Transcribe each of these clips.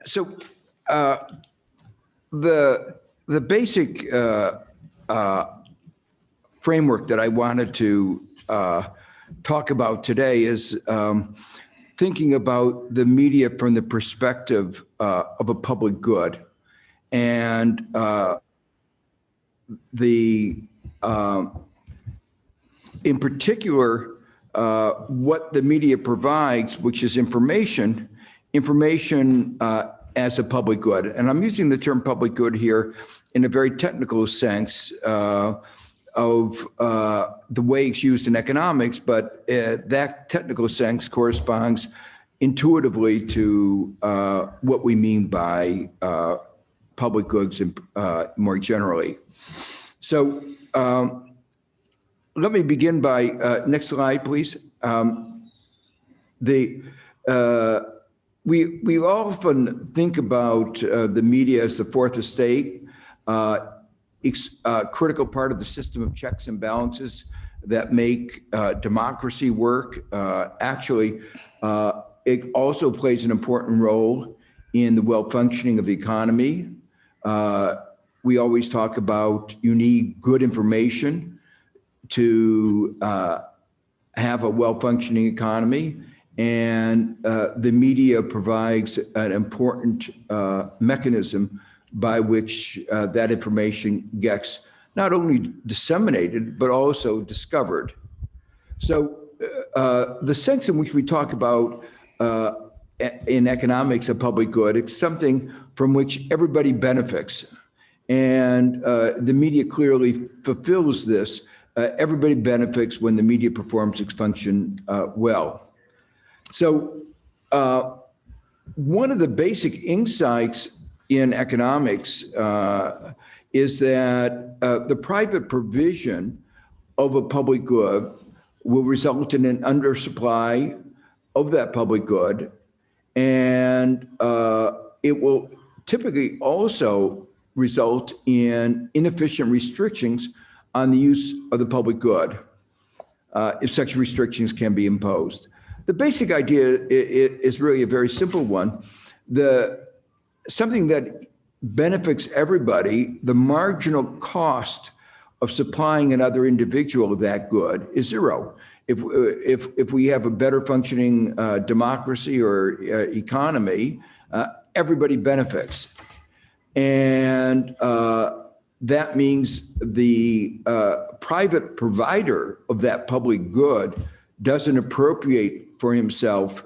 So the basic framework that I wanted to talk about today is thinking about the media from the perspective of a public good, and in particular, what the media provides, which is information as a public good. And I'm using the term public good here in a very technical sense of the way it's used in economics, but that technical sense corresponds intuitively to what we mean by public goods more generally. So let me begin by, next slide, please. We often think about the media as the fourth estate, critical part of the system of checks and balances that make democracy work. Actually, it also plays an important role in the well-functioning of the economy. We always talk about you need good information to have a well-functioning economy, and the media provides an important mechanism by which that information gets not only disseminated, but also discovered. So the sense in which we talk about in economics a public good, it's something from which everybody benefits. And the media clearly fulfills this. Everybody benefits when the media performs its function well. So one of the basic insights in economics is that the private provision of a public good will result in an undersupply of that public good, and it will typically also result in inefficient restrictions on the use of the public good, if such restrictions can be imposed. The basic idea is really a very simple one. Something that benefits everybody, the marginal cost of supplying another individual that good is zero. If we have a better functioning democracy or economy, everybody benefits. And that means the private provider of that public good doesn't appropriate for himself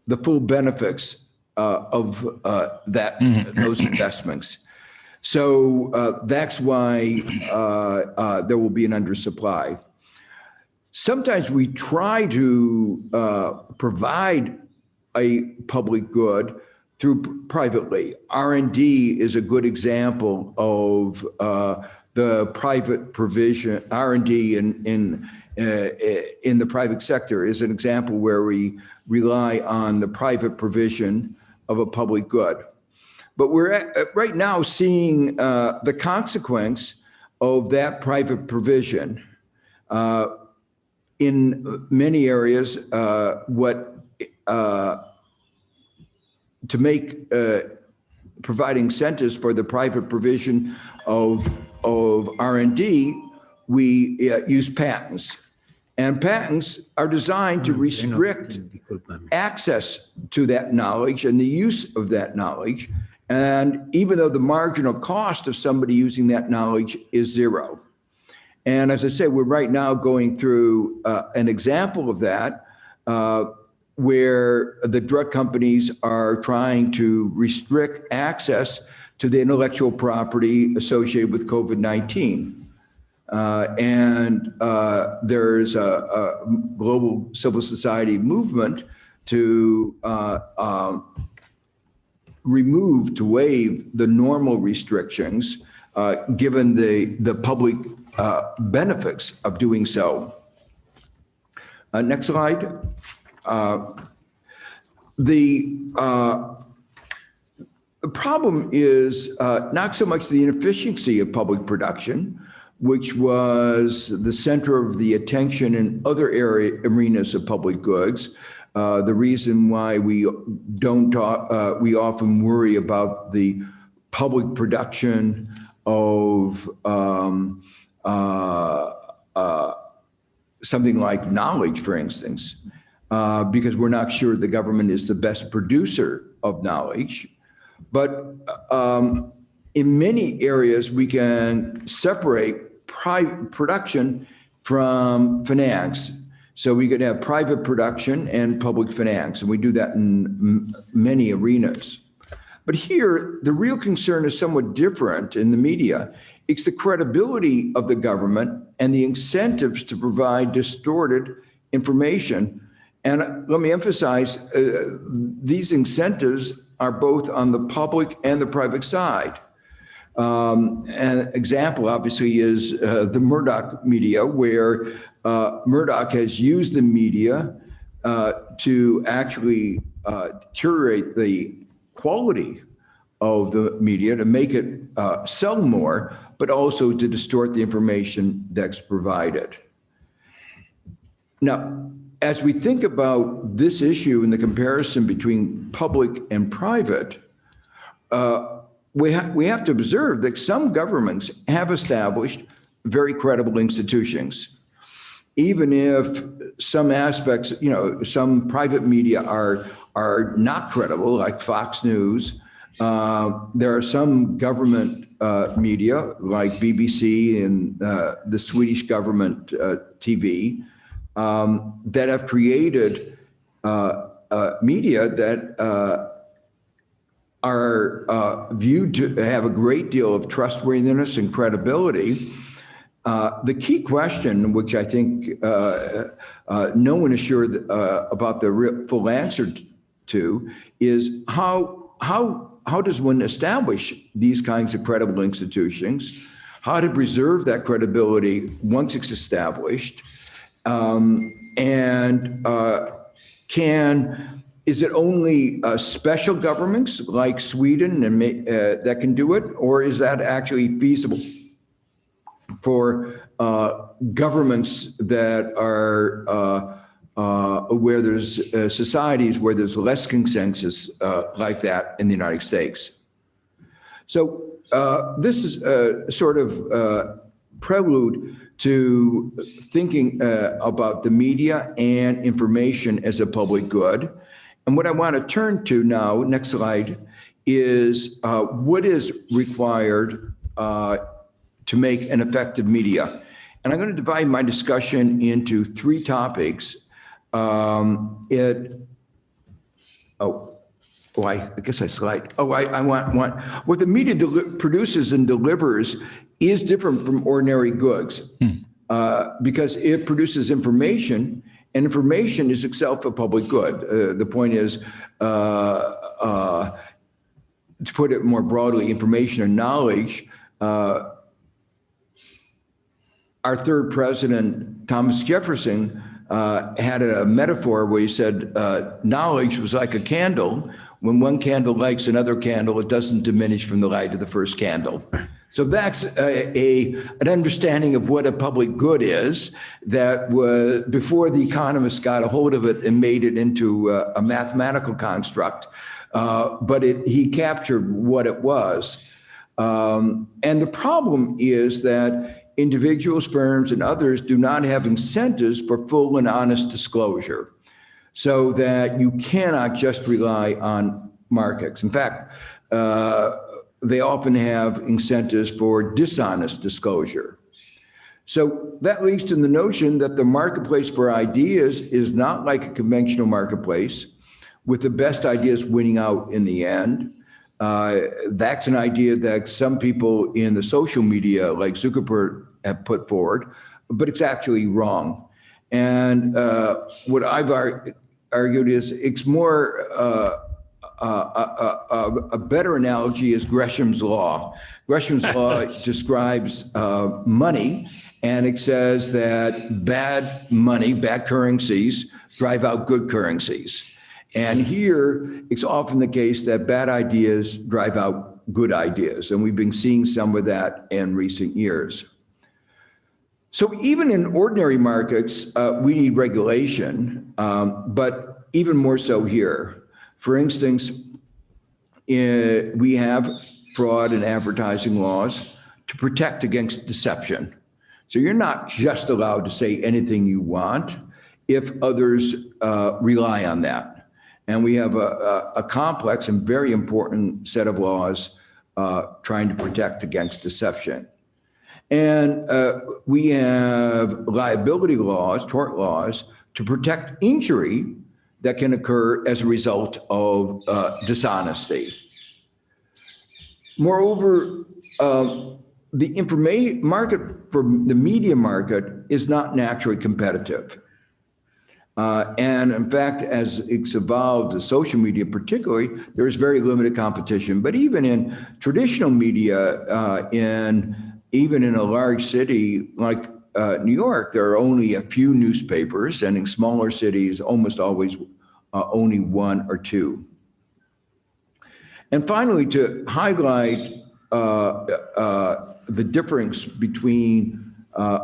the full benefits of those investments. So that's why there will be an undersupply. Sometimes we try to provide a public good through privately. R&D is a good example of the private provision. R&D in the private sector is an example where we rely on the private provision of a public good. But we're right now seeing the consequence of that private provision. In many areas, to make provide incentives for the private provision of R&D, we use patents. And patents are designed to restrict access to that knowledge and the use of that knowledge. And even though the marginal cost of somebody using that knowledge is zero. And as I say, we're right now going through an example of that, where the drug companies are trying to restrict access to the intellectual property associated with COVID-19. And there's a global civil society movement to waive the normal restrictions, given the public benefits of doing so. Next slide. The problem is not so much the inefficiency of public production, which was the center of the attention in other arenas of public goods, the reason why we don't talk, we often worry about the public production of something like knowledge, for instance, because we're not sure the government is the best producer of knowledge. But in many areas, we can separate private production from finance. So we could have private production and public finance, and we do that in many arenas. But here, the real concern is somewhat different in the media. It's the credibility of the government and the incentives to provide distorted information. And let me emphasize, these incentives are both on the public and the private side. An example, obviously, is the Murdoch media, where Murdoch has used the media to actually deteriorate the quality of the media to make it sell more, but also to distort the information that's provided. Now, as we think about this issue and the comparison between public and private, we have to observe that some governments have established very credible institutions. Even if some aspects, some private media are not credible, like Fox News, there are some government media, like BBC and the Swedish government TV, that have created media that are viewed to have a great deal of trustworthiness and credibility. The key question, which I think no one is sure about the full answer to, is how does one establish these kinds of credible institutions? How to preserve that credibility once it's established? Is it only special governments like Sweden and that can do it, or is that actually feasible for governments that are where there's societies where there's less consensus like that in the United States? So this is a sort of prelude to thinking about the media and information as a public good. And what I want to turn to now, next slide, is what is required to make an effective media. And I'm going to divide my discussion into three topics. I guess I slide. I want what the media produces and delivers is different from ordinary goods because it produces information, and information is itself a public good. The point is, to put it more broadly, information and knowledge. Our third president, Thomas Jefferson, had a metaphor where he said knowledge was like a candle. When one candle lights another candle, it doesn't diminish from the light of the first candle. So that's an understanding of what a public good is that was before the economists got a hold of it and made it into a mathematical construct. But he captured what it was. And the problem is that individuals, firms, and others do not have incentives for full and honest disclosure, so that you cannot just rely on markets. In fact, they often have incentives for dishonest disclosure. So that leads to the notion that the marketplace for ideas is not like a conventional marketplace with the best ideas winning out in the end. That's an idea that some people in the social media like Zuckerberg have put forward, but it's actually wrong. And what I've argued is it's more, a better analogy is Gresham's law. Gresham's law describes money, and it says that bad money, bad currencies, drive out good currencies. And here, it's often the case that bad ideas drive out good ideas. And we've been seeing some of that in recent years. So even in ordinary markets, we need regulation, but even more so here. For instance, we have fraud and advertising laws to protect against deception. So you're not just allowed to say anything you want if others rely on that. And we have a complex and very important set of laws trying to protect against deception. And we have liability laws, tort laws, to protect injury that can occur as a result of dishonesty. Moreover, the information market for the media market is not naturally competitive. And in fact, as it's evolved, the social media particularly, there is very limited competition. But even in traditional media, even in a large city like New York, there are only a few newspapers, and in smaller cities, almost always only one or two. And finally, to highlight the difference between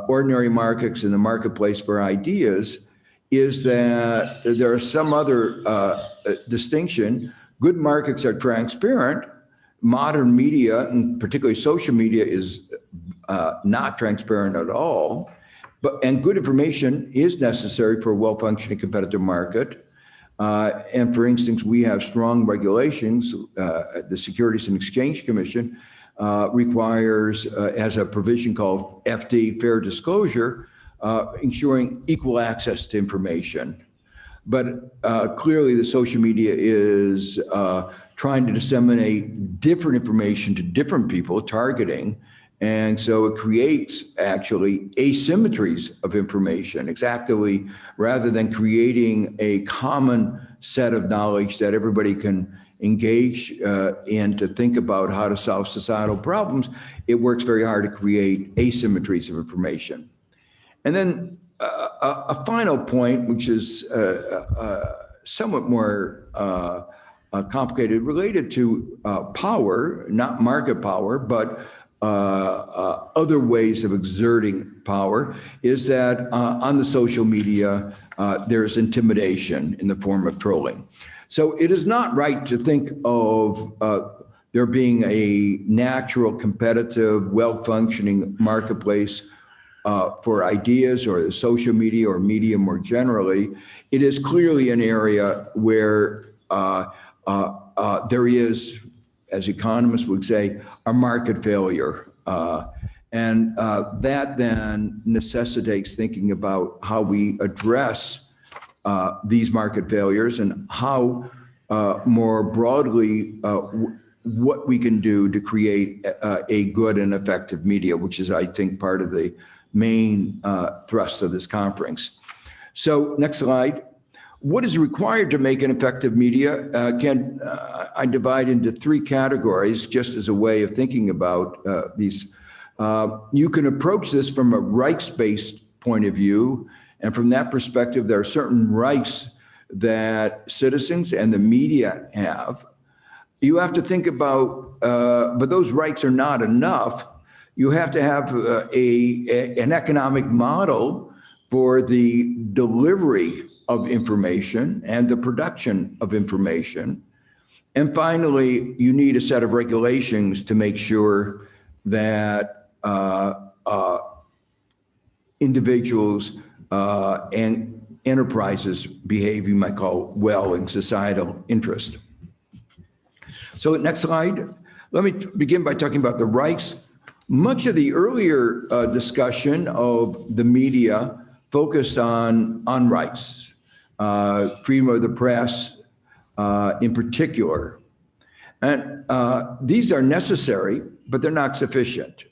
ordinary markets and the marketplace for ideas is that there are some other distinction. Good markets are transparent. Modern media, and particularly social media, is not transparent at all. And good information is necessary for a well-functioning competitive market. And for instance, we have strong regulations. The Securities and Exchange Commission has a provision called FD, fair disclosure, ensuring equal access to information. But clearly the social media is trying to disseminate different information to different people, targeting. And so it creates actually asymmetries of information, exactly, rather than creating a common set of knowledge that everybody can engage in to think about how to solve societal problems. It works very hard to create asymmetries of information. And then a final point, which is somewhat more complicated, related to power, not market power, but other ways of exerting power, is that on the social media, there's intimidation in the form of trolling. So it is not right to think of there being a natural, competitive, well-functioning marketplace for ideas or the social media or media more generally. It is clearly an area where there is, as economists would say, a market failure. And that then necessitates thinking about how we address these market failures and how more broadly what we can do to create a good and effective media, which is, I think, part of the main thrust of this conference. So next slide. What is required to make an effective media I divide into three categories just as a way of thinking about these. You can approach this from a rights-based point of view. And from that perspective, there are certain rights that citizens and the media have. You have to think about, but those rights are not enough. You have to have an economic model for the delivery of information and the production of information. And finally, you need a set of regulations to make sure that individuals and enterprises behave, you might call, well in societal interest. So next slide. Let me begin by talking about the rights. Much of the earlier discussion of the media focused on rights, freedom of the press in particular. And these are necessary, but they're not sufficient.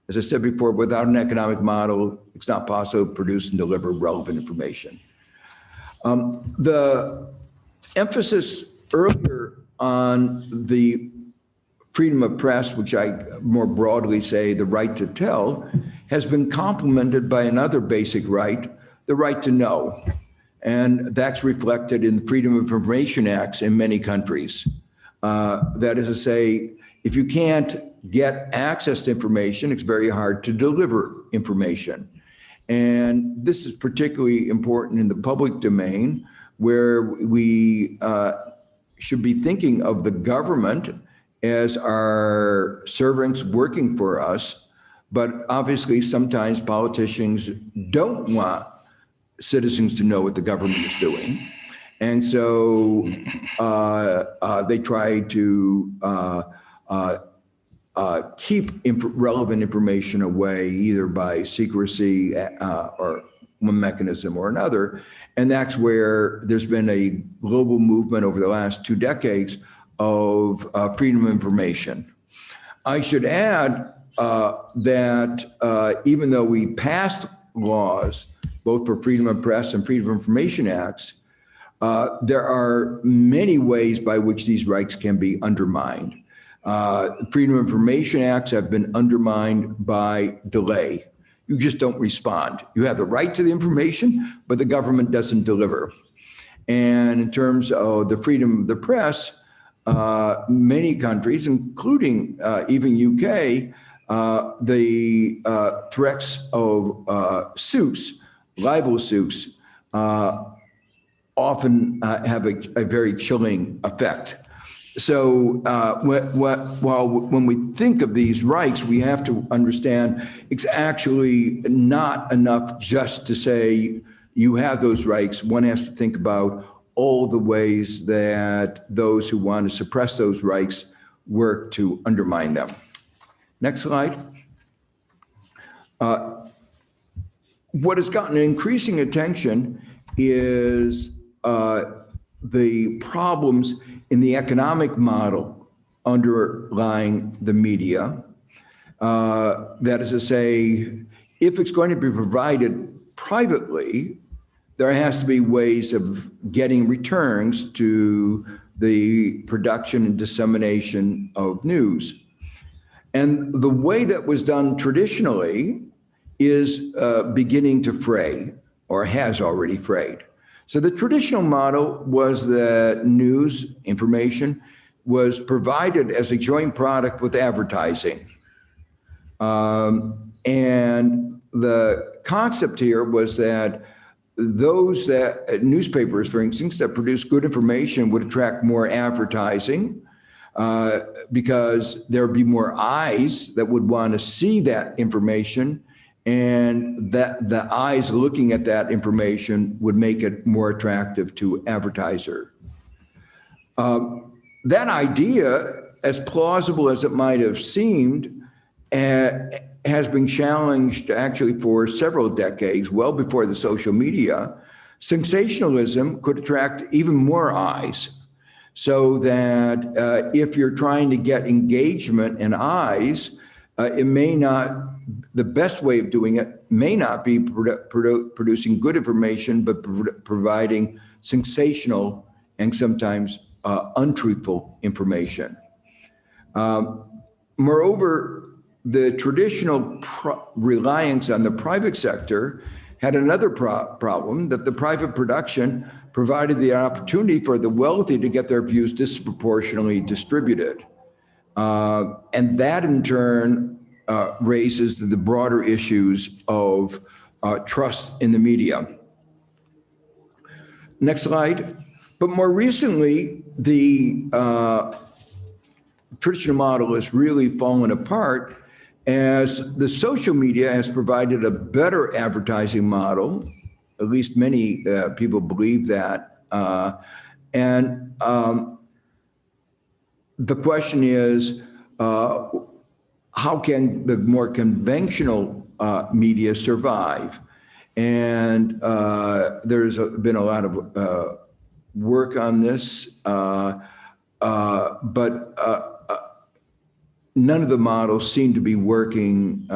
As I said before, without an economic model, it's not possible to produce and deliver relevant information. The emphasis earlier on the freedom of press, which I more broadly say the right to tell, has been complemented by another basic right, the right to know. And that's reflected in the Freedom of Information Acts in many countries. That is to say, if you can't get access to information, it's very hard to deliver information. And this is particularly important in the public domain, where we should be thinking of the government as our servants working for us. But obviously, sometimes politicians don't want citizens to know what the government is doing. And so they try to keep relevant information away, either by secrecy or one mechanism or another. And that's where there's been a global movement over the last 2 decades of freedom of information. I should add that even though we passed laws, both for freedom of press and freedom of information acts, there are many ways by which these rights can be undermined. Freedom of Information Acts have been undermined by delay. You just don't respond. You have the right to the information, but the government doesn't deliver. And in terms of the freedom of the press, many countries, including even UK, the threats of suits, libel suits, often have a very chilling effect. So when we think of these rights, we have to understand it's actually not enough just to say you have those rights. One has to think about all the ways that those who want to suppress those rights work to undermine them. Next slide. What has gotten increasing attention is the problems in the economic model underlying the media. That is to say, if it's going to be provided privately, there has to be ways of getting returns to the production and dissemination of news. And the way that was done traditionally is beginning to fray, or has already frayed. So the traditional model was that news information was provided as a joint product with advertising. And the concept here was that those newspapers, for instance, that produce good information would attract more advertising because there would be more eyes that would want to see that information, and that the eyes looking at that information would make it more attractive to advertiser. That idea, as plausible as it might have seemed, has been challenged actually for several decades, well before the social media. Sensationalism could attract even more eyes, so that if you're trying to get engagement and eyes, it may not, the best way of doing it may not be producing good information, but providing sensational and sometimes untruthful information. Moreover, the traditional reliance on the private sector had another problem, that the private production provided the opportunity for the wealthy to get their views disproportionately distributed. And that in turn raises the broader issues of trust in the media. Next slide. But more recently, the traditional model has really fallen apart as the social media has provided a better advertising model. At least many people believe that. And the question is, how can the more conventional media survive? And there's been a lot of work on this, but none of the models seem to be working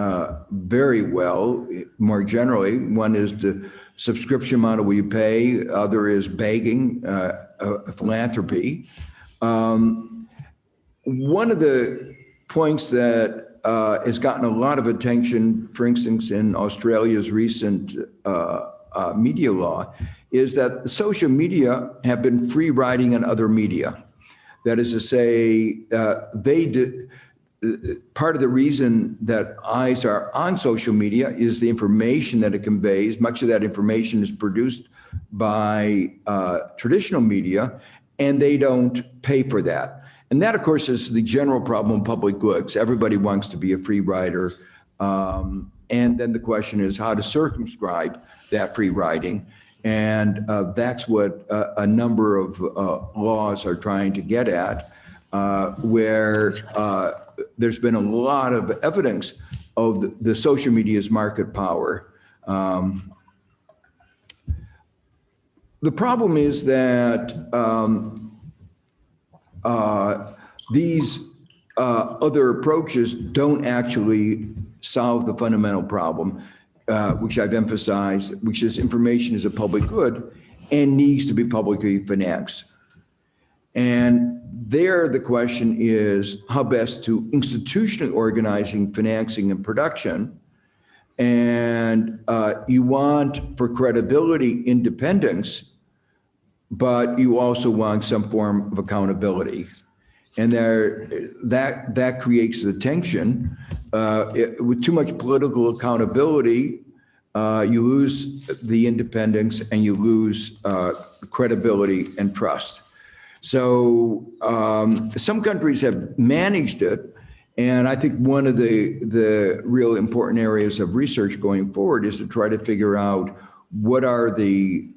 very well. More generally, one is the subscription model where you pay, other is begging, philanthropy. One of the points that has gotten a lot of attention, for instance, in Australia's recent media law, is that social media have been free riding on other media. That is to say, part of the reason that eyes are on social media is the information that it conveys. Much of that information is produced by traditional media, and they don't pay for that. And that, of course, is the general problem in public goods. Everybody wants to be a free rider. And then the question is how to circumscribe that free riding. And that's what a number of laws are trying to get at, where there's been a lot of evidence of the social media's market power. The problem is that these other approaches don't actually solve the fundamental problem, which I've emphasized, which is information is a public good and needs to be publicly financed. And there the question is how best to institutionally organizing financing and production. And you want, for credibility, independence, but you also want some form of accountability. And that creates the tension. With too much political accountability, you lose the independence and you lose credibility and trust. So some countries have managed it. And I think one of the real important areas of research going forward is to try to figure out what are the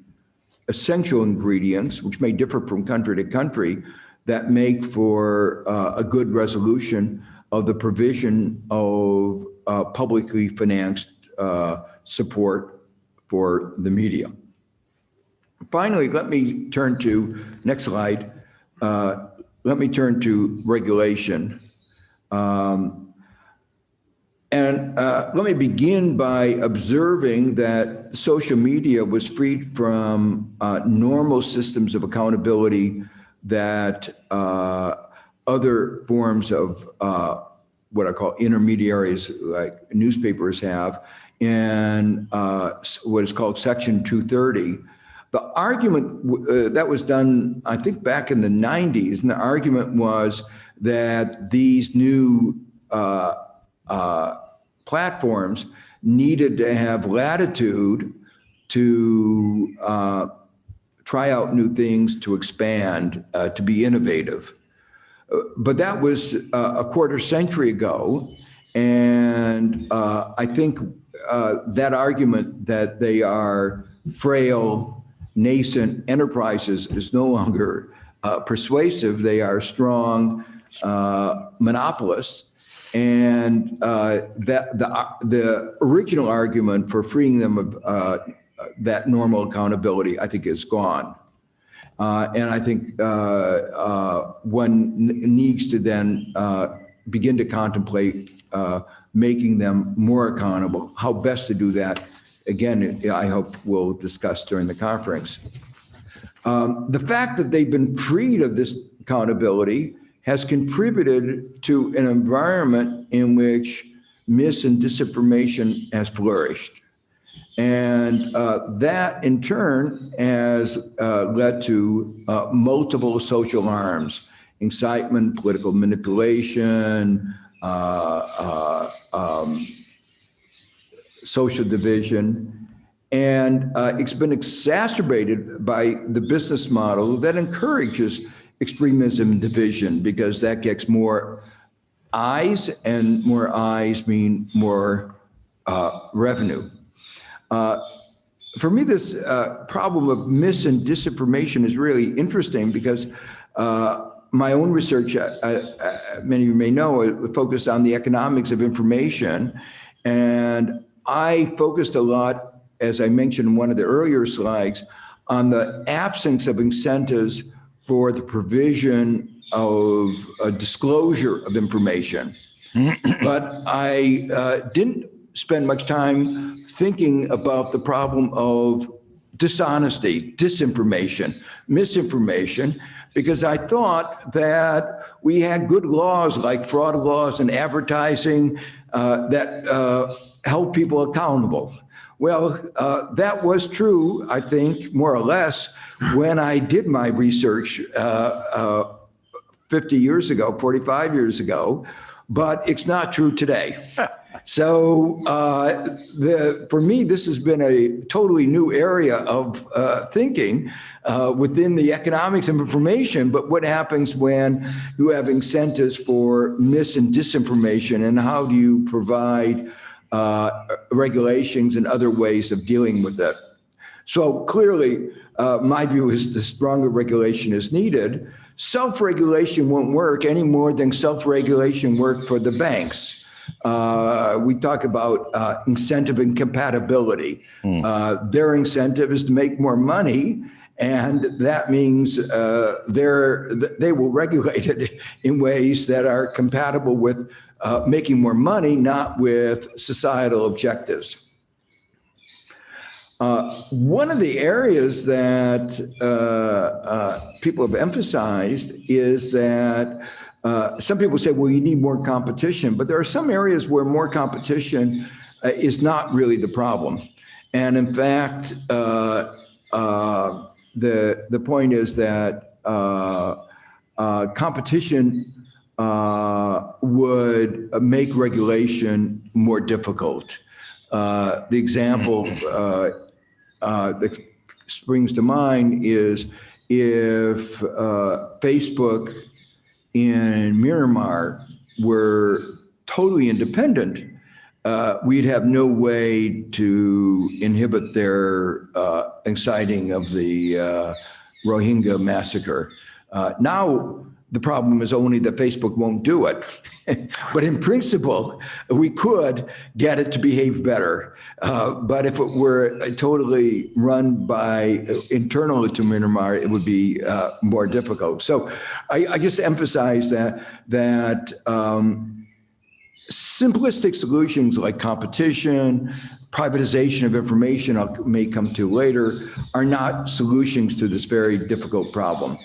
essential ingredients, which may differ from country to country, that make for a good resolution of the provision of publicly financed support for the media. Finally, let me turn to, next slide, let me turn to regulation. Let me begin by observing that social media was freed from normal systems of accountability that other forms of what I call intermediaries like newspapers have, and what is called Section 230. The argument that was done, I think, back in the 90s, and the argument was that these new platforms needed to have latitude to try out new things, to expand, to be innovative. But that was a quarter century ago. And I think that argument that they are frail, nascent enterprises is no longer persuasive. They are strong monopolists. And the original argument for freeing them of that normal accountability, I think, is gone. And I think one needs to then begin to contemplate making them more accountable. How best to do that, again, I hope we'll discuss during the conference. The fact that they've been freed of this accountability has contributed to an environment in which mis and disinformation has flourished. And that in turn has led to multiple social harms: incitement, political manipulation, social division. And it's been exacerbated by the business model that encourages extremism and division, because that gets more eyes, and more eyes mean more revenue. For me, this problem of mis and disinformation is really interesting because my own research, many of you may know, focused on the economics of information. And I focused a lot, as I mentioned in one of the earlier slides, on the absence of incentives for the provision of a disclosure of information. But I didn't spend much time thinking about the problem of dishonesty, disinformation, misinformation, because I thought that we had good laws like fraud laws and advertising that held people accountable. Well, that was true, I think, more or less, when I did my research 50 years ago, 45 years ago. but it's not true today. So for me, this has been a totally new area of thinking within the economics of information. But what happens when you have incentives for mis and disinformation, and how do you provide regulations and other ways of dealing with it? So clearly, my view is the stronger regulation is needed. Self-regulation won't work any more than self-regulation worked for the banks. We talk about incentive and compatibility. Their incentive is to make more money, and that means they will regulate it in ways that are compatible with making more money, not with societal objectives. One of the areas that people have emphasized is that some people say, well, you need more competition, but there are some areas where more competition is not really the problem. And in fact, the point is that competition would make regulation more difficult. The example that springs to mind is if Facebook in Myanmar were totally independent, we'd have no way to inhibit their inciting of the Rohingya massacre. Now, the problem is only that Facebook won't do it. But in principle, we could get it to behave better. But if it were totally run by internal to Myanmar, it would be more difficult. So I just emphasize that simplistic solutions like competition, privatization of information, I may come to later, are not solutions to this very difficult problem.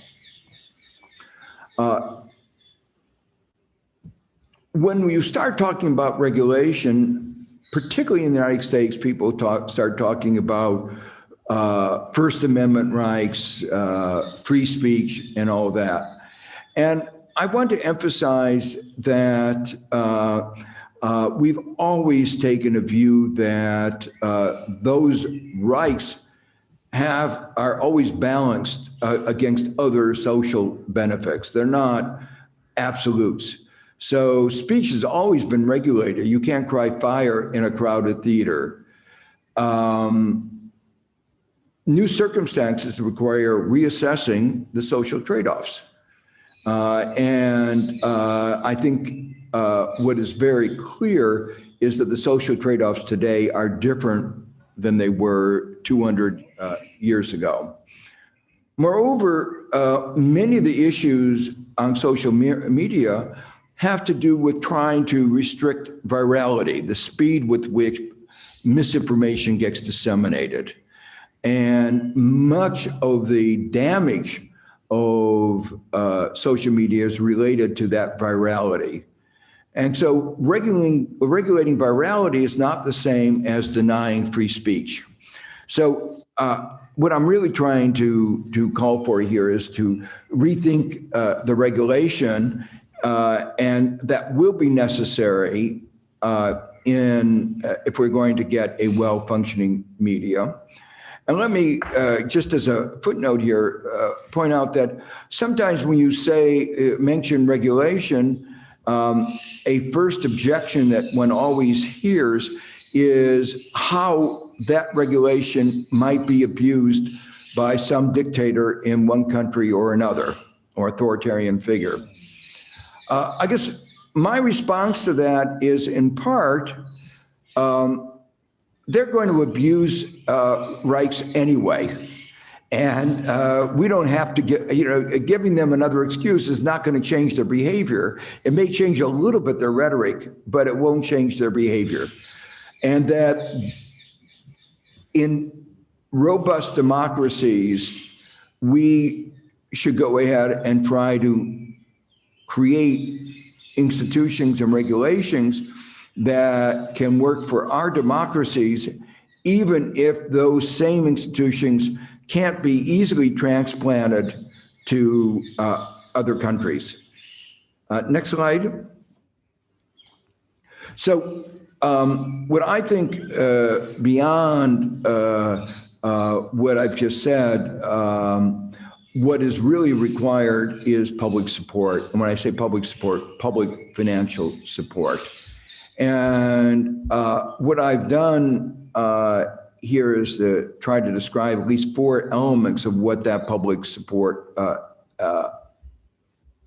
When you start talking about regulation, particularly in the United States, people start talking about First Amendment rights, free speech, and all that. And I want to emphasize that we've always taken a view that those rights are always balanced against other social benefits. They're not absolutes. So speech has always been regulated. You can't cry fire in a crowded theater. New circumstances require reassessing the social trade-offs. I think what is very clear is that the social trade-offs today are different than they were 200 years ago. Moreover, many of the issues on social media have to do with trying to restrict virality, the speed with which misinformation gets disseminated. And much of the damage of social media is related to that virality. And so regulating virality is not the same as denying free speech. So what I'm really trying to call for here is to rethink the regulation, and that will be necessary if we're going to get a well-functioning media. And let me, just as a footnote here, point out that sometimes when you mention regulation, a first objection that one always hears is how that regulation might be abused by some dictator in one country or another, or authoritarian figure. I guess my response to that is, in part, they're going to abuse rights anyway. And we don't have to giving them another excuse is not going to change their behavior. It may change a little bit their rhetoric, but it won't change their behavior. And that in robust democracies, we should go ahead and try to create institutions and regulations that can work for our democracies, even if those same institutions can't be easily transplanted to other countries. Next slide. So what I think beyond what I've just said, what is really required is public support. And when I say public support, public financial support. And what I've done here is to try to describe at least 4 elements of what that public support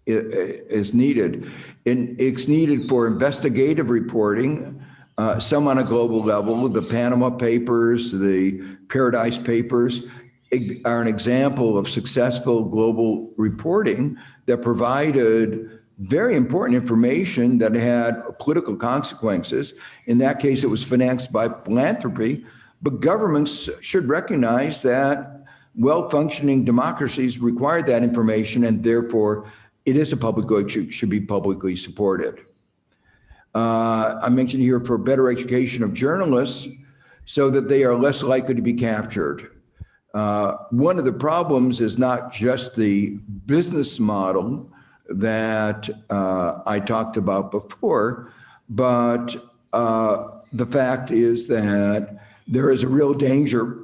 is needed. And it's needed for investigative reporting, some on a global level. The Panama Papers, the Paradise Papers are an example of successful global reporting that provided very important information that had political consequences. In that case, it was financed by philanthropy, but governments should recognize that well-functioning democracies require that information, and therefore it is a public good, should be publicly supported. I mentioned here for better education of journalists so that they are less likely to be captured. One of the problems is not just the business model that I talked about before, but the fact is that there is a real danger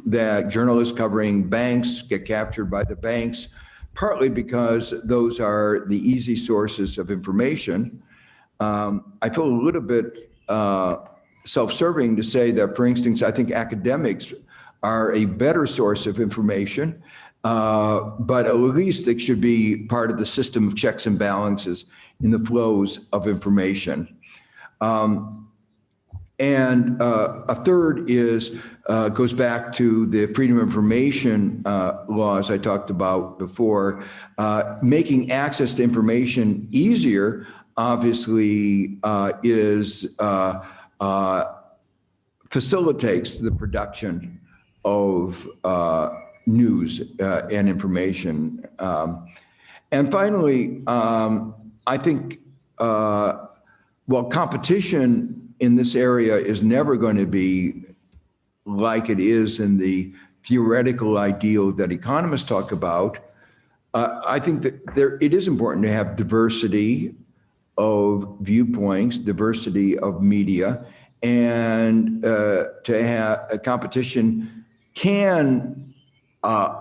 that journalists covering banks get captured by the banks, partly because those are the easy sources of information. I feel a little bit self-serving to say that, for instance, I think academics are a better source of information, but at least it should be part of the system of checks and balances in the flows of information. And a third is goes back to the freedom of information laws I talked about before. Making access to information easier, obviously, facilitates the production of news and information. And finally, I think, well, competition in this area is never going to be like it is in the theoretical ideal that economists talk about. I think that it is important to have diversity of viewpoints, diversity of media, and to have a competition can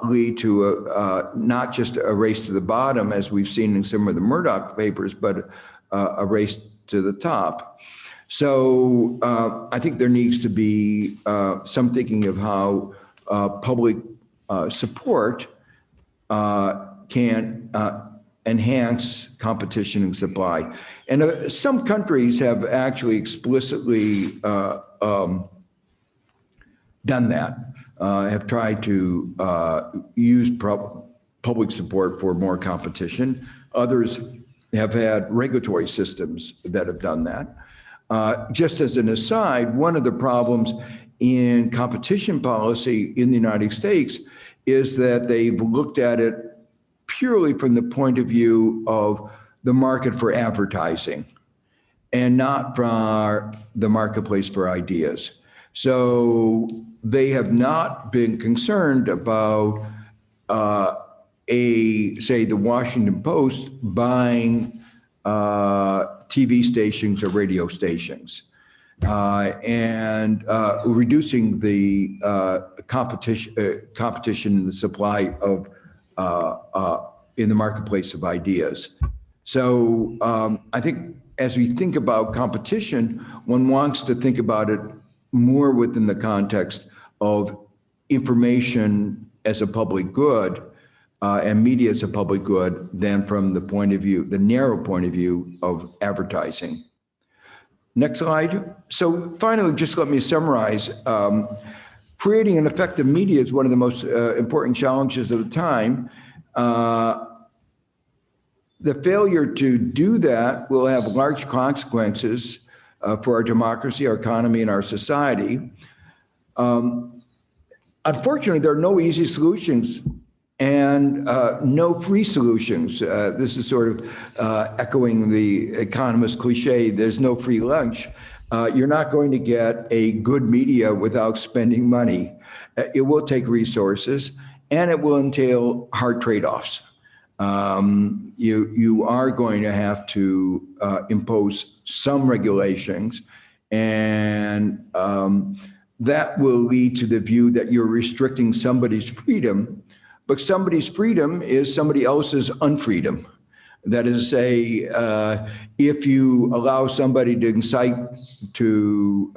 lead to not just a race to the bottom, as we've seen in some of the Murdoch papers, but a race to the top. So I think there needs to be some thinking of how public support can enhance competition and supply. And some countries have actually explicitly done that, have tried to use public support for more competition. Others have had regulatory systems that have done that. Just as an aside, one of the problems in competition policy in the United States is that they've looked at it purely from the point of view of the market for advertising and not from the marketplace for ideas. So they have not been concerned about, say, the Washington Post buying TV stations or radio stations, and reducing the competition in the supply of in the marketplace of ideas. So I think as we think about competition, one wants to think about it more within the context of information as a public good and media as a public good than from the point of view, the narrow point of view of advertising. Next slide. So finally, just let me summarize. Creating an effective media is one of the most important challenges of the time. The failure to do that will have large consequences for our democracy, our economy, and our society. Unfortunately, there are no easy solutions and no free solutions. This is sort of echoing the economist cliche, there's no free lunch. You're not going to get a good media without spending money. It will take resources and it will entail hard trade-offs. you are going to have to impose some regulations, and that will lead to the view that you're restricting somebody's freedom, but somebody's freedom is somebody else's unfreedom. That is to say, if you allow somebody to incite to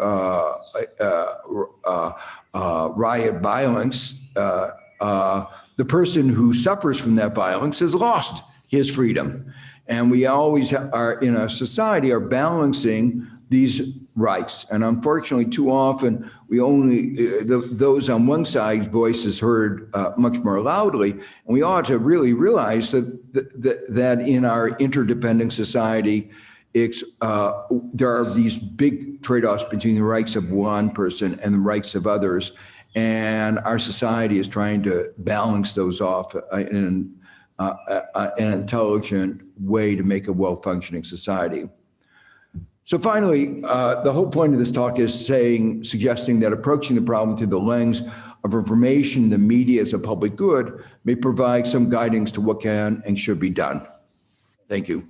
riot violence, the person who suffers from that violence has lost his freedom. And we always are, in a society, are balancing these rights. And unfortunately, too often, we only, those on one side's voice is heard much more loudly. And we ought to really realize that in our interdependent society, there are these big trade-offs between the rights of one person and the rights of others. And our society is trying to balance those off in an intelligent way to make a well-functioning society. So finally, the whole point of this talk is suggesting that approaching the problem through the lens of information, the media as a public good, may provide some guidance to what can and should be done. Thank you.